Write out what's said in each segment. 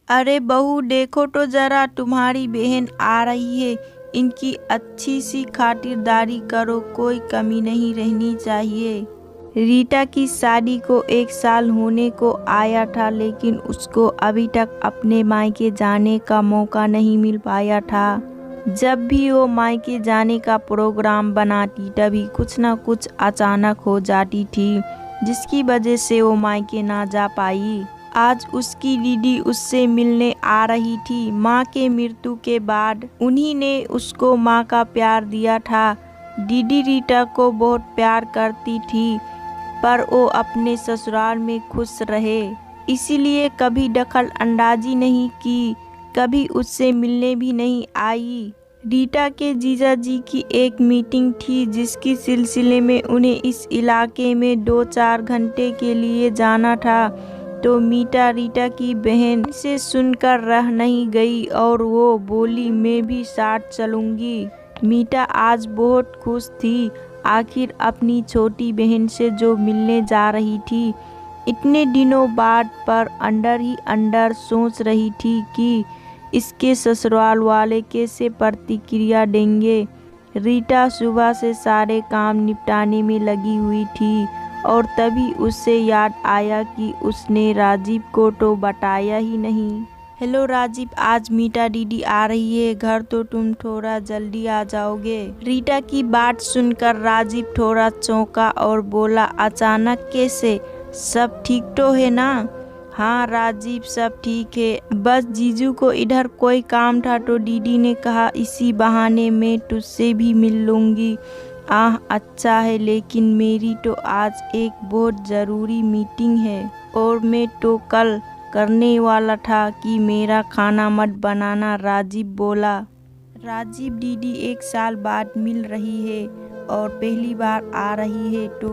अरे बहू देखो तो जरा, तुम्हारी बहन आ रही है। इनकी अच्छी सी खातिरदारी करो, कोई कमी नहीं रहनी चाहिए। रीटा की शादी को 1 साल होने को आया था, लेकिन उसको अभी तक अपने मायके जाने का मौका नहीं मिल पाया था। जब भी वो मायके जाने का प्रोग्राम बनाती तभी कुछ ना कुछ अचानक हो जाती थी, जिसकी वजह से वो मायके ना जा पाई। आज उसकी दीदी उससे मिलने आ रही थी। माँ के मृत्यु के बाद उन्हीं ने उसको माँ का प्यार दिया था। दीदी रीटा को बहुत प्यार करती थी, पर वो अपने ससुराल में खुश रहे, इसीलिए कभी दखल अंदाजी नहीं की, कभी उससे मिलने भी नहीं आई। रीटा के जीजा जी की एक मीटिंग थी, जिसकी सिलसिले में उन्हें इस इलाके में 2-4 घंटे के लिए जाना था। तो मीटा रीटा की बहन से सुनकर रह नहीं गई और वो बोली, मैं भी साथ चलूंगी। मीटा आज बहुत खुश थी, आखिर अपनी छोटी बहन से जो मिलने जा रही थी इतने दिनों बाद, पर अंदर ही अंदर सोच रही थी कि इसके ससुराल वाले कैसे प्रतिक्रिया देंगे। रीटा सुबह से सारे काम निपटाने में लगी हुई थी और तभी उससे याद आया कि उसने राजीव को तो बताया ही नहीं। हेलो राजीव, आज मीटा दीदी आ रही है घर, तो तुम थोड़ा जल्दी आ जाओगे। रीटा की बात सुनकर राजीव थोड़ा चौंका और बोला, अचानक कैसे? सब ठीक तो है ना? हाँ राजीव, सब ठीक है, बस जीजू को इधर कोई काम था तो दीदी ने कहा इसी बहाने मैं तुझसे भी मिल लूँगी। आह अच्छा है, लेकिन मेरी तो आज एक बहुत ज़रूरी मीटिंग है और मैं तो कल करने वाला था कि मेरा खाना मत बनाना। राजीव बोला। राजीव दीदी 1 साल बाद मिल रही है और पहली बार आ रही है, तो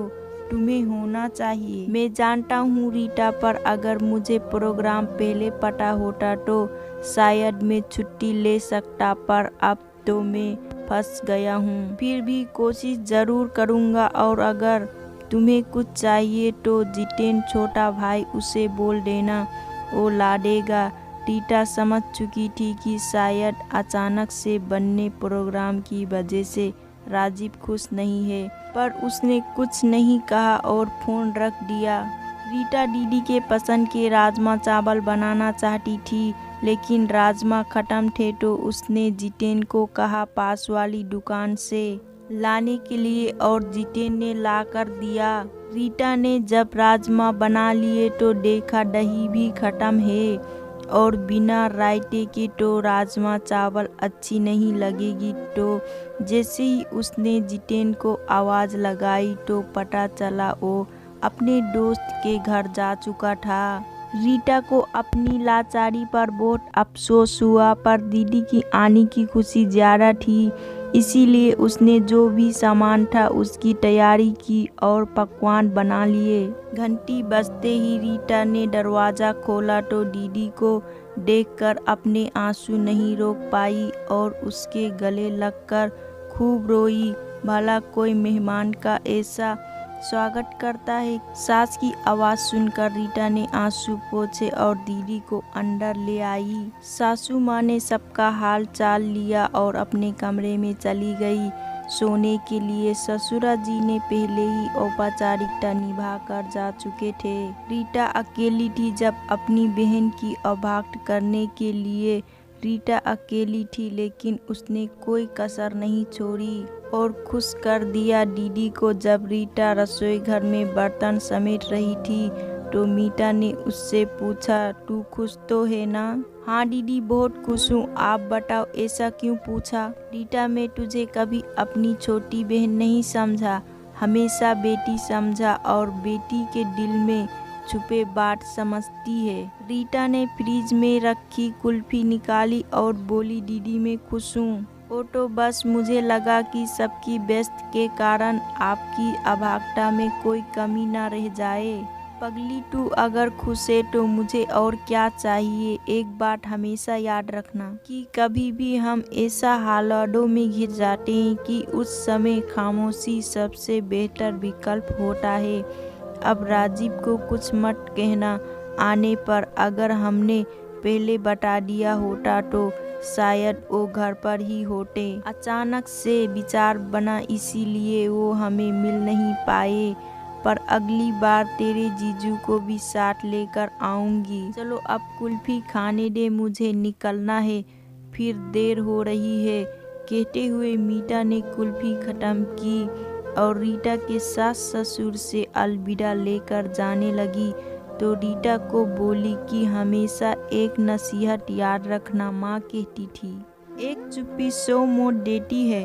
तुम्हें होना चाहिए। मैं जानता हूँ रीटा, पर अगर मुझे प्रोग्राम पहले पता होता तो शायद मैं छुट्टी ले सकता, पर अब तो मैं फंस गया हूँ। फिर भी कोशिश ज़रूर करूँगा, और अगर तुम्हें कुछ चाहिए तो जितेन छोटा भाई, उसे बोल देना, वो ला देगा। रीटा समझ चुकी थी कि शायद अचानक से बनने प्रोग्राम की वजह से राजीव खुश नहीं है, पर उसने कुछ नहीं कहा और फ़ोन रख दिया। रीटा दीदी के पसंद के राजमा चावल बनाना चाहती थी, लेकिन राजमा ख़त्म थे, तो उसने जितेन को कहा पास वाली दुकान से लाने के लिए, और जितेन ने ला कर दिया। रीटा ने जब राजमा बना लिए तो देखा दही भी ख़त्म है, और बिना रायते के तो राजमा चावल अच्छी नहीं लगेगी। तो जैसे ही उसने जितेन को आवाज़ लगाई तो पता चला वो अपने दोस्त के घर जा चुका था। रीटा को अपनी लाचारी पर बहुत अफसोस हुआ, पर दीदी की आने की खुशी ज़्यादा थी, इसीलिए उसने जो भी सामान था उसकी तैयारी की और पकवान बना लिए। घंटी बजते ही रीटा ने दरवाज़ा खोला तो दीदी को देखकर अपने आंसू नहीं रोक पाई और उसके गले लगकर खूब रोई। भला कोई मेहमान का ऐसा स्वागत करता है? सास की आवाज़ सुनकर रीटा ने आंसू पोंछे और दीदी को अंदर ले आई। सासू माँ ने सबका हाल चाल लिया और अपने कमरे में चली गई सोने के लिए। ससुरा जी ने पहले ही औपचारिकता निभा कर जा चुके थे। रीटा अकेली थी जब अपनी बहन की अभक्त करने के लिए। रीटा अकेली थी, लेकिन उसने कोई कसर नहीं छोड़ी और खुश कर दिया दीदी को। जब रीटा रसोई घर में बर्तन समेट रही थी तो मीटा ने उससे पूछा, तू खुश तो है ना? हाँ दीदी, बहुत खुश हूँ, आप बताओ ऐसा क्यों पूछा? रीटा, मैं तुझे कभी अपनी छोटी बहन नहीं समझा, हमेशा बेटी समझा, और बेटी के दिल में छुपे बात समझती है। रीटा ने फ्रिज में रखी कुल्फी निकाली और बोली, दीदी मैं खुश हूँ। वो तो बस मुझे लगा कि सबकी व्यस्त के कारण आपकी अभागता में कोई कमी ना रह जाए। पगली, तू अगर खुश है तो मुझे और क्या चाहिए। एक बात हमेशा याद रखना कि कभी भी हम ऐसा हालातों में घिर जाते हैं कि उस समय खामोशी सबसे बेहतर विकल्प होता है। अब राजीव को कुछ मत कहना, आने पर अगर हमने पहले बता दिया होता तो शायद वो घर पर ही होते। अचानक से विचार बना, इसीलिए वो हमें मिल नहीं पाए, पर अगली बार तेरे जीजू को भी साथ लेकर आऊंगी। चलो अब कुल्फी खाने दे, मुझे निकलना है, फिर देर हो रही है। कहते हुए मीता ने कुल्फी खत्म की और रीटा के सास ससुर से अलविदा लेकर जाने लगी तो रीटा को बोली कि हमेशा एक नसीहत याद रखना, माँ कहती थी, एक चुप्पी 100 मौत देती है।